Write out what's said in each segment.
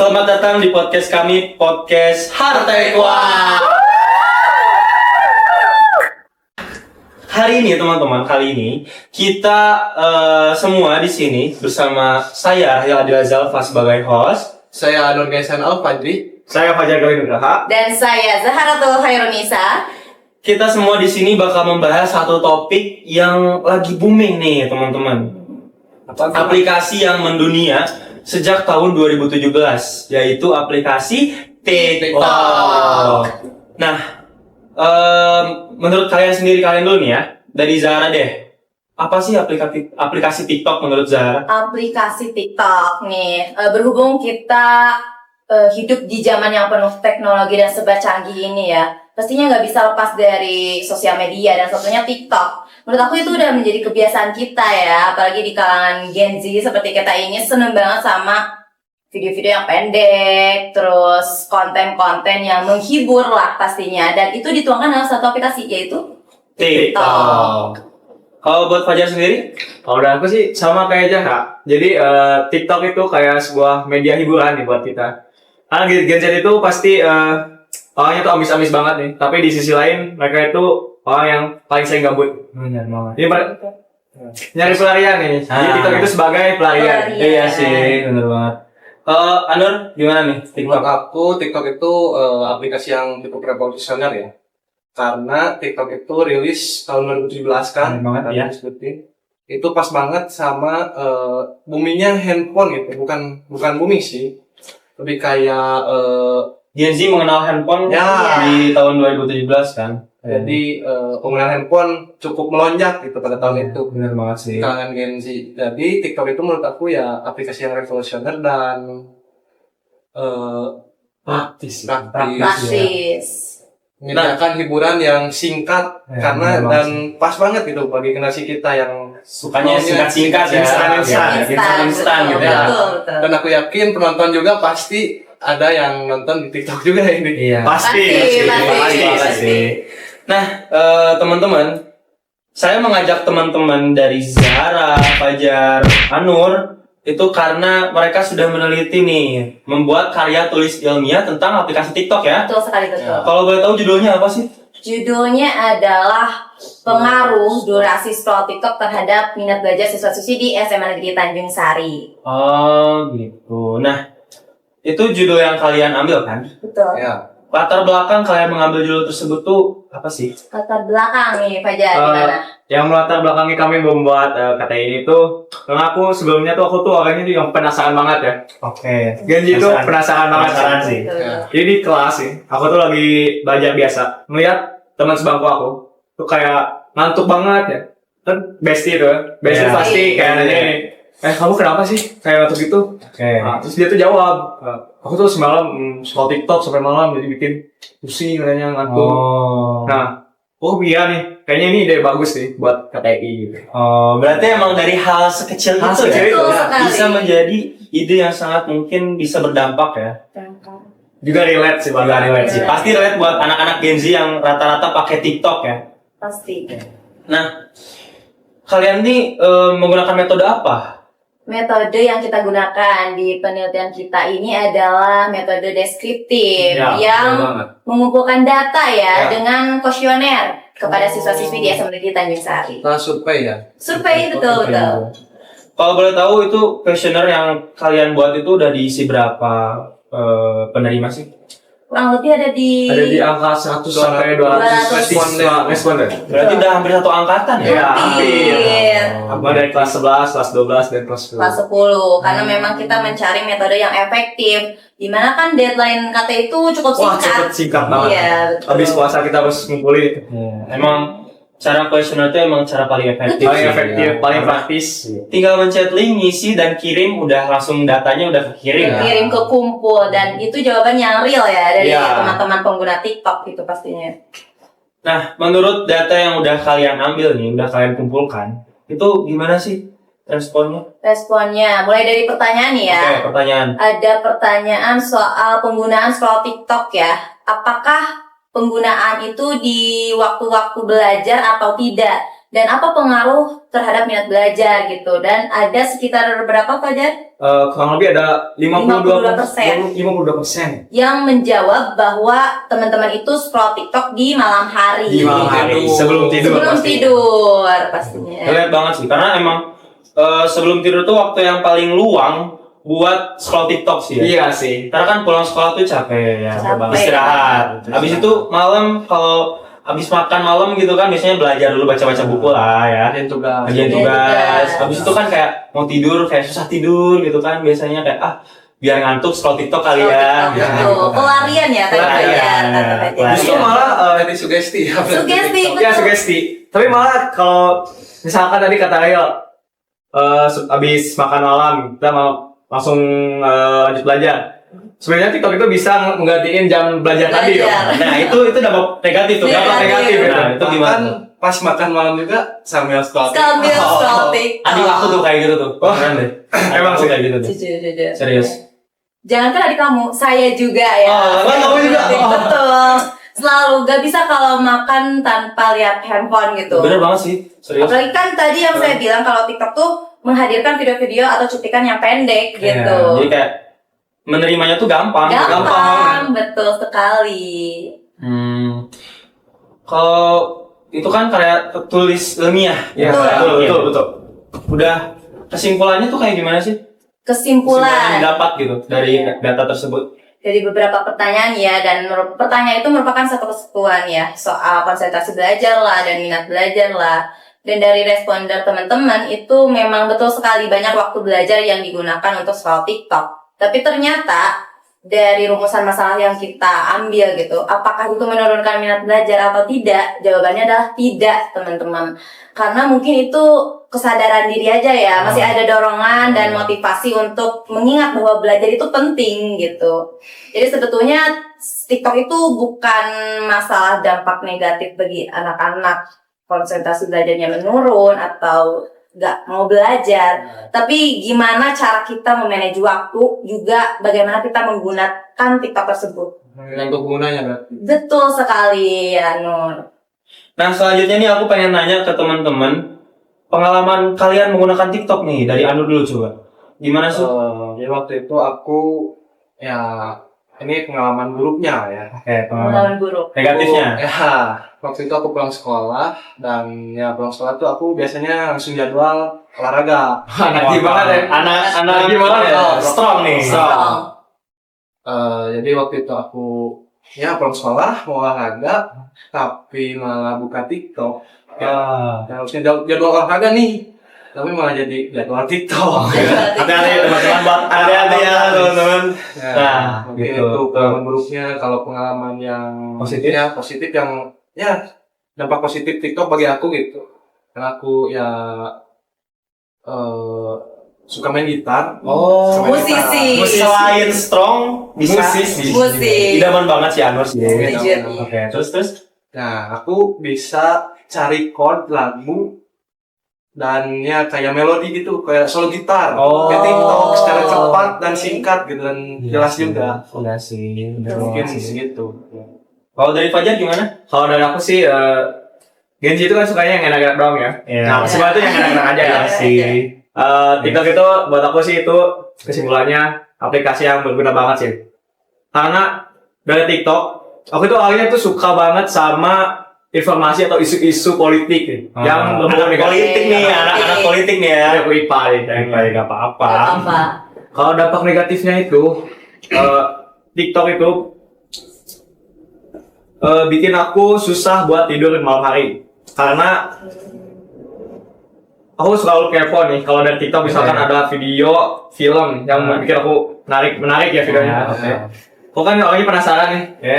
selamat datang di podcast kami, podcast Hartekwa. Hari ini teman-teman, kita semua di sini bersama saya Rahil Adilazalfa sebagai host, saya Nur Gaisan Al-Fadri, saya Fajar Galinugraha, dan saya Zaharatul Hairunisa. Kita semua di sini bakal membahas satu topik yang lagi booming nih teman-teman. Aplikasi yang mendunia sejak tahun 2017, yaitu aplikasi TikTok. Nah, menurut kalian sendiri, kalian dulu nih ya, dari Zahra deh. Apa sih aplikasi TikTok menurut Zahra? Aplikasi TikTok nih, berhubung kita hidup di zaman yang penuh teknologi dan serba canggih ini ya, pastinya nggak bisa lepas dari sosial media dan satunya TikTok. Menurut aku itu udah menjadi kebiasaan kita ya, apalagi di kalangan Gen Z seperti kita ini seneng banget sama video-video yang pendek, terus konten-konten yang menghibur lah pastinya, dan itu dituangkan dalam satu aplikasi yaitu TikTok. Kalau buat Fajar sendiri? Kalau udah aku sih sama kayak Jaha. Jadi TikTok itu kayak sebuah media hiburan nih buat kita. Karena Gen Z itu pasti orangnya tuh amis-amis banget nih. Tapi di sisi lain mereka itu orang yang paling sering gabut. Benar banget. Jadi nyari pelarian nih. Jadi TikTok itu sebagai pelarian. Iya sih, benar banget. Anur, gimana nih TikTok itu aplikasi yang cukup revolusioner ya. Karena TikTok itu rilis tahun 2017 kan, ya. Itu pas banget sama boomingnya handphone gitu, bukan booming sih, lebih kayak Gen Z mengenal handphone ya. Di tahun 2017 kan. Jadi penggunaan handphone cukup melonjak gitu pada tahun itu. Benar banget sih. Kalangan Gen Z. Jadi TikTok itu menurut aku ya aplikasi yang revolusioner dan Praktis. Menyediakan hiburan yang singkat Ya, karena benar dan pas banget gitu bagi generasi kita yang Sukanya singkat-singkat ya. instan gitu ya. Betul. Dan aku yakin penonton juga pasti ada yang nonton di TikTok juga ini. Iya. Pasti. Nah, teman-teman, saya mengajak teman-teman dari Zahra, Fajar, Anur itu karena mereka sudah meneliti nih, membuat karya tulis ilmiah tentang aplikasi TikTok ya. Betul sekali, betul. Kalau boleh tahu judulnya apa sih? Judulnya adalah Pengaruh Durasi Scroll TikTok Terhadap Minat Belajar Siswa-siswi di SMA Negeri Tanjung Sari. Oh, gitu. Nah, itu judul yang kalian ambil kan? Betul. Ya. Latar belakang kalian mengambil judul tersebut tuh apa sih? Latar belakang nih, Fajar, gimana? Yang melatar belakangi kami membuat kata ini tuh, karena aku sebelumnya tuh aku tuh orangnya tuh yang penasaran banget ya. Oke. Gen Z itu penasaran banget sih. Betul. Ya. Jadi di kelas sih, aku tuh lagi belajar biasa, melihat teman sebangku aku tuh kayak ngantuk banget ya. Kan bestie tuh, bestie Ya. pasti kayak nanya nih, kamu kenapa sih kayak ngantuk gitu? Oke. Nah, terus dia tuh jawab, aku tuh semalam scroll TikTok sampai malam jadi bikin pusing katanya ngantuk. Nah, iya nih, kayaknya ini ide bagus nih buat KTI gitu. Berarti emang dari hal sekecil Hal itu sekecil ya, itu, sekali. bisa menjadi ide yang sangat mungkin bisa berdampak ya. Juga relate sih, Juga relate sih. Iya. Pasti relate buat anak-anak Gen Z yang rata-rata pakai TikTok ya. Pasti. Nah, kalian nih menggunakan metode apa? Metode yang kita gunakan di penelitian kita ini adalah metode deskriptif Ya, yang betul banget. mengumpulkan data Ya. dengan kuesioner kepada siswa-siswi di SMA Negeri Tanjung Sari. Nah, survei ya. Survei, betul. Kalau boleh tahu itu kuesioner yang kalian buat itu udah diisi berapa penerima sih? Kurang lebih ada di angka 100 sampai 200 responden. Berarti udah hampir satu angkatan ya? Ya, hampir. Hampir. Apa dari kelas 11, kelas 12, dan kelas 10. kelas 10 karena memang kita mencari metode yang efektif, dimana kan deadline KT itu cukup Wah, singkat. cepet singkat banget. Iya, betul. Habis puasa kita harus ngumpulin itu. Emang cara kuesioner itu emang cara paling efektif. Paling sih. efektif, paling praktis. Tinggal mencet link, ngisi dan kirim, udah langsung datanya udah kekirim. Ya. Kirim ke kumpul dan itu jawaban yang real ya dari Iya. teman-teman pengguna TikTok itu pastinya. Nah, menurut data yang udah kalian ambil nih, udah kalian kumpulkan, itu gimana sih responnya? Responnya mulai dari pertanyaan nih ya. Oke, pertanyaan. Ada pertanyaan soal penggunaan scroll TikTok ya. Apakah penggunaan itu di waktu-waktu belajar atau tidak? dan apa pengaruh terhadap minat belajar gitu. Dan ada sekitar berapa Fajar? Kurang lebih ada 52% 52% yang menjawab bahwa teman-teman itu scroll TikTok di malam hari. di malam hari sebelum tidur. Sebelum pasti. tidur pastinya. Relate banget sih, karena emang sebelum tidur tuh waktu yang paling luang buat scroll TikTok sih ya. Iya sih. Karena kan pulang sekolah tuh capek ya, Capek. istirahat. Habis itu malam kalau habis makan malam gitu kan biasanya belajar dulu, baca-baca buku lah ya. Kerjaan tugas. Kerjain tugas. Habis itu kan kayak mau tidur kayak susah tidur gitu kan, biasanya kayak biar ngantuk scroll TikTok kali ya. TikTok, Biasanya betul. gitu kan. Pelarian ya kata Pelarian. Fajar, kata Fajar. Pelarian. Justru malah Jadi sugesti ya. Sugesti, ya betul. sugesti. Tapi malah kalau misalkan tadi kata Ariel habis makan malam kita mau langsung lanjut belajar. Sebenarnya TikTok itu bisa menggantiin jam belajar tadi ya. Nah, itu dampak negatif tuh. Negatif. Dampak negatif. Nah, itu Bahkan gimana? pas makan malam juga sambil scroll. Sambil scroll TikTok. Adik aku tuh kayak gitu tuh. Oh. Keren deh. Emang Aku sih. kayak gitu tuh. Jujur. Serius. Jangankan adik kamu, saya juga ya. Oh, kamu juga? Betul. Selalu gak bisa kalau makan tanpa lihat handphone gitu. Bener banget sih. Serius. Apalagi kan tadi yang saya bilang kalau TikTok tuh menghadirkan video-video atau cutikan yang pendek Iya, gitu. jadi kayak menerimanya tuh gampang. Gampang, betul sekali. Kalau itu kan kayak tertulis ilmiah. Iya, Betul. betul. Udah kesimpulannya tuh kayak gimana sih? Kesimpulan yang didapat gitu dari Iya. data tersebut. dari beberapa pertanyaan ya, dan pertanyaan itu merupakan satu kesatuan ya, soal konsentrasi belajar lah dan minat belajar lah. Dan dari responder teman-teman itu memang betul sekali banyak waktu belajar yang digunakan untuk scroll TikTok. Tapi ternyata dari rumusan masalah yang kita ambil gitu, apakah itu menurunkan minat belajar atau tidak? Jawabannya adalah tidak, teman-teman. Karena mungkin itu kesadaran diri aja ya, masih ada dorongan dan motivasi untuk mengingat bahwa belajar itu penting gitu. Jadi sebetulnya TikTok itu bukan masalah dampak negatif bagi anak-anak, konsentrasi belajarnya menurun atau nggak mau belajar, tapi gimana cara kita memanage waktu, juga bagaimana kita menggunakan TikTok tersebut. Untuk gunanya berarti. Betul sekali ya Nur. Nah, selanjutnya nih aku pengen nanya ke teman-teman, pengalaman kalian menggunakan TikTok nih, dari Anu dulu coba. Gimana sih? Ya waktu itu aku ya ini pengalaman buruknya ya. Pengalaman buruk. Negatifnya. Ya, waktu itu aku pulang sekolah dan ya pulang sekolah tuh aku biasanya langsung jadwal olahraga. Anak banget ya. Anak Gimana ya? strong nih. Strong. Jadi waktu itu aku ya pulang sekolah mau olahraga tapi malah buka TikTok. Ya, harusnya jadwal olahraga nih. Tapi malah jadi jadwal TikTok. Hati-hati teman-teman, Bang. Hati-hati ya teman-teman. Ya, Nah, mungkin gitu. itu pengalaman buruknya. Kalau pengalaman yang Positif? ya positif yang ya dampak positif TikTok bagi aku gitu. Karena aku ya suka main gitar. Oh, Suka main musisi. gitar. Selain strong, bisa Musisi. Musik. Idaman banget sih Anwar sih. Jujur. Oke, terus. Nah, aku bisa cari chord lagu dan ya kayak melodi gitu, kayak solo gitar. Oh. Ke TikTok secara cepat dan singkat gitu dan jelas juga. Enggak sih. Mungkin segitu. Kalau dari Fajar gimana? Kalau dari aku sih Genji itu kan sukanya yang enak-enak doang ya. Iya. Nah, maksimal itu yang enak-enak aja ya. Iya, sih. TikTok itu buat aku sih itu kesimpulannya aplikasi yang berguna banget sih. Karena dari TikTok, aku itu awalnya tuh suka banget sama informasi atau isu-isu politik nih, yang berbau anak politik nih, anak-anak politik nih ya. Aku IPA nih, Baik, gak apa-apa. Apa? Kalau dampak negatifnya itu, TikTok itu bikin aku susah buat tidur di malam hari. Karena aku selalu kepo nih, kalau dari TikTok misalkan ada video, film yang bikin aku menarik ya videonya. Oke. Aku kan orangnya penasaran nih, ya.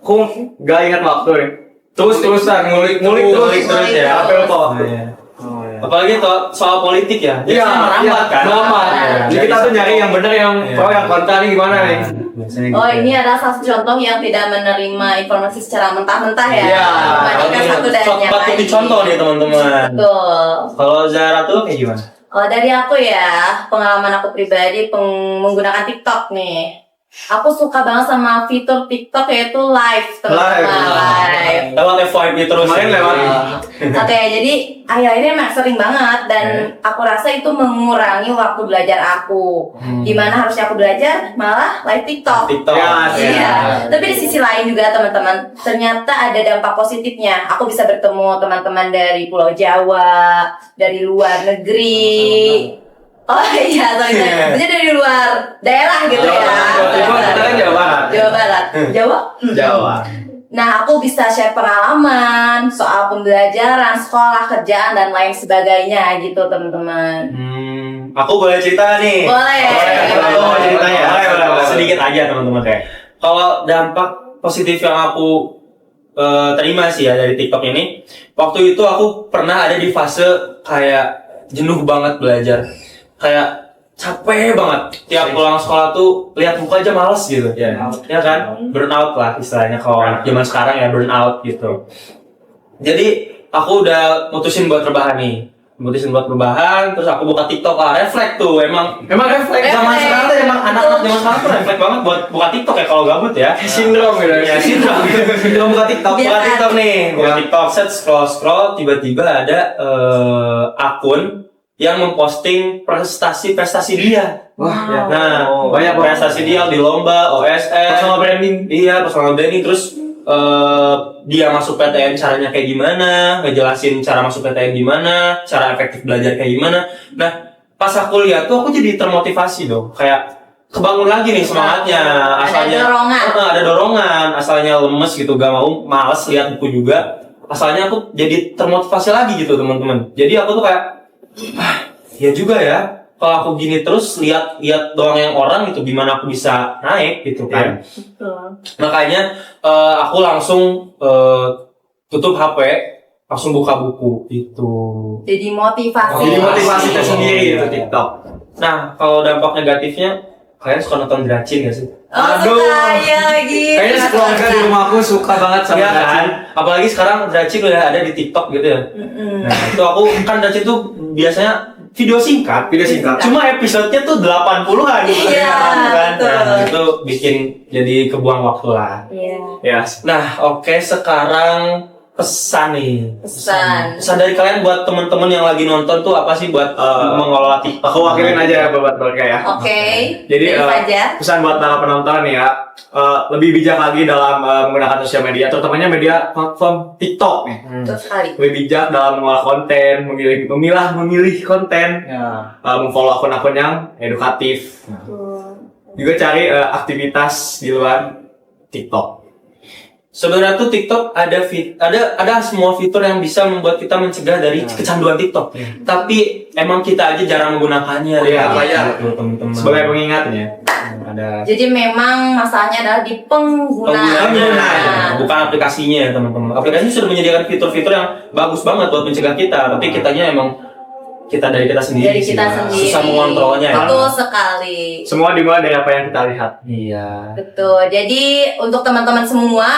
Aku gak ingat waktu nih. Terus-terusan ngulik terus ya. Sampai lupa waktu. Apalagi soal politik ya. Iya, merambat kan. merambat. Jadi kita tuh nyari yang bener, yang pro, yang kontra nih gimana nih. Oh, ini adalah salah satu contoh yang tidak menerima informasi secara mentah-mentah ya. Iya. Membandingkan satu dan yang Patut lain. dicontoh nih teman-teman. Betul. Kalau Zara tuh kayak gimana? Kalau dari aku ya, pengalaman aku pribadi menggunakan TikTok nih. Aku suka banget sama fitur TikTok yaitu live, teman-teman. Live. Lewat FYP terus. Kemarin lewat. Oke, jadi akhir-akhirnya emang sering banget dan aku rasa itu mengurangi waktu belajar aku. Dimana harusnya aku belajar malah live TikTok. TikTok. Iya. Tapi di sisi lain juga teman-teman, ternyata ada dampak positifnya. Aku bisa bertemu teman-teman dari Pulau Jawa, dari luar negeri. Oh iya, sorry. Maksudnya dari luar daerah gitu ya. Kita kan Jawa Barat. Jawa Barat. Jawa? Jawa. Nah, aku bisa share pengalaman soal pembelajaran, sekolah, kerjaan, dan lain sebagainya gitu, teman-teman. Aku boleh cerita nih. Boleh. Aku mau cerita ya. Boleh. Sedikit aja teman-teman kayak. Kalau dampak positif yang aku terima sih ya dari TikTok ini, waktu itu aku pernah ada di fase kayak jenuh banget belajar, kayak capek banget. Tiap pulang sekolah tuh lihat muka aja males gitu, ya kan? Burnout lah istilahnya kalau anak zaman sekarang ya, burnout gitu. Jadi aku udah mutusin buat rebahan nih. Terus aku buka TikTok lah, refleks tuh, emang refleks zaman sekarang tuh, emang anak-anak zaman sekarang tuh refleks banget buat buka TikTok ya kalau gabut ya. Sindrom gitu. Ya sindrom buka TikTok nih, buka TikTok, set scroll, tiba-tiba ada akun yang memposting prestasi dia. Wah, ya. Nah, banyak prestasi dia di lomba, OSN, Personal branding. Iya, personal branding. Terus dia masuk PTN caranya kayak gimana, ngejelasin cara masuk PTN gimana, cara efektif belajar kayak gimana. Nah, pas aku lihat tuh aku jadi termotivasi dong, kayak kebangun lagi nih semangatnya. Asalnya ada dorongan, asalnya lemes gitu, gak mau, males lihat buku juga. Asalnya aku jadi termotivasi lagi gitu, teman-teman. Jadi aku tuh kayak ya juga ya, kalau aku gini terus lihat doang yang orang itu gimana aku bisa naik gitu kan. Betul. Makanya aku langsung tutup HP, langsung buka buku itu. Jadi motivasi. Jadi motivasi tersendiri itu TikTok. Nah, kalau dampak negatifnya, kalian suka nonton Dracin gak sih? Oh, suka ya lagi. Kayaknya sekeluarga di rumahku suka banget sama Iya Dracin. kan? Apalagi sekarang Dracin udah ada di TikTok gitu ya. Nah, itu aku kan Dracin tuh biasanya video singkat. Cuma episodenya tuh 80-an gitu Iya, kan. betul. Nah, itu bikin jadi kebuang waktu lah. Iya. Ya. Nah, oke, sekarang pesan nih. Pesan. Pesan dari kalian buat teman-teman yang lagi nonton tuh apa sih buat mengelola TikTok? Aku wakilin aja ya buat mereka ya. Oke. Jadi Dari Fajar. pesan buat para penonton nih ya, lebih bijak lagi dalam menggunakan sosial media, terutamanya media platform TikTok nih. Betul sekali. Lebih bijak dalam mengolah konten, memilih konten, memfollow akun-akun yang edukatif. Juga cari aktivitas di luar TikTok. Sebenarnya tuh TikTok ada semua fitur yang bisa membuat kita mencegah dari kecanduan TikTok. Tapi emang kita aja jarang menggunakannya. Iya, teman-teman. Sebagai pengingatnya. Ada. Jadi memang masalahnya adalah di penggunaannya. Bukan aplikasinya ya teman-teman. Aplikasinya sudah menyediakan fitur-fitur yang bagus banget buat mencegah kita. Tapi kitanya emang dari kita sendiri. Dari kita sendiri. Susah mengontrolnya ya. Betul sekali. Semua dimulai dari apa yang kita lihat. Iya. Betul. Jadi untuk teman-teman semua,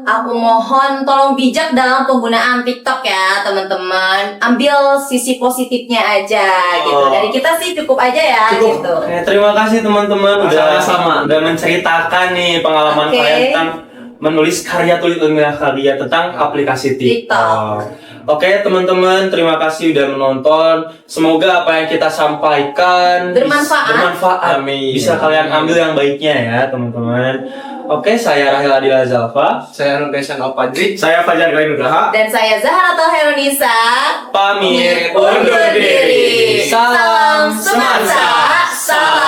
aku mohon tolong bijak dalam penggunaan TikTok ya, teman-teman. Ambil sisi positifnya aja gitu. Dari kita sih cukup aja ya gitu. Oke, terima kasih teman-teman udah menceritakan nih pengalaman kalian tentang menulis karya tulis ilmiah kalian tentang aplikasi TikTok. Oke teman-teman, terima kasih udah menonton. Semoga apa yang kita sampaikan bermanfaat. Amin. Bisa kalian ambil yang baiknya ya teman-teman. Oke, saya Rahel Adila Zalfa. Saya Nurdesan Alfadri. Saya Fajar Galih Nugraha. Dan saya Zahratul Heronisa. Pamit Undur diri. Salam semansa. Salam